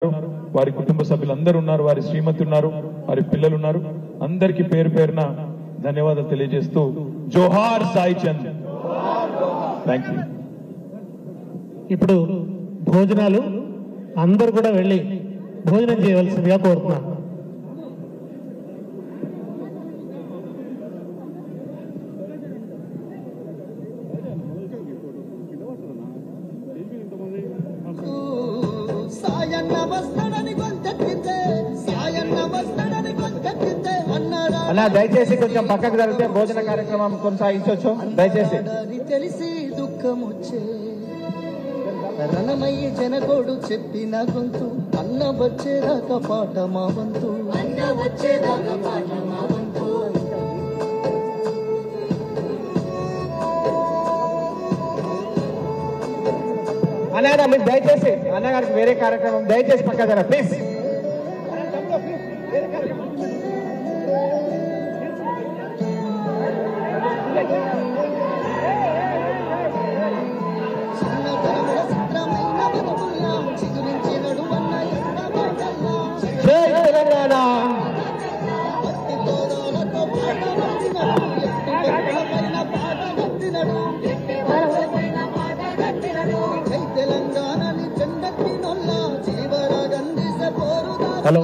వారి కుటుంబ సభ్యులందరూ ఉన్నారు, వారి శ్రీమతి ఉన్నారు, వారి పిల్లలు ఉన్నారు. అందరికీ పేరు పేరున ధన్యవాదాలు తెలియజేస్తూ జోహార్ సాయి చంద్. Thank you. ఇప్పుడు భోజనాలు అందరూ కూడా వెళ్ళి భోజనం చేయవలసిందిగా కోరుతున్నాను. అన్నా దయచేసి కొంచెం పక్కకు జరిగితే భోజన కార్యక్రమం కొనసాగించవచ్చు. దయచేసి తెలిసి దుఃఖం వచ్చే రణమయ్య జనకోడు చెప్పిన గొంతు అన్న వచ్చేదాకా పాట మా వంతు అన్న వచ్చేదాకా పాట మా వంతు. అన్నగారు మీరు దయచేసి అన్నగారికి వేరే కార్యక్రమం దయచేసి పక్క జర ప్లీజ్. జై తెలంగాణ. తెలంగాణ హలో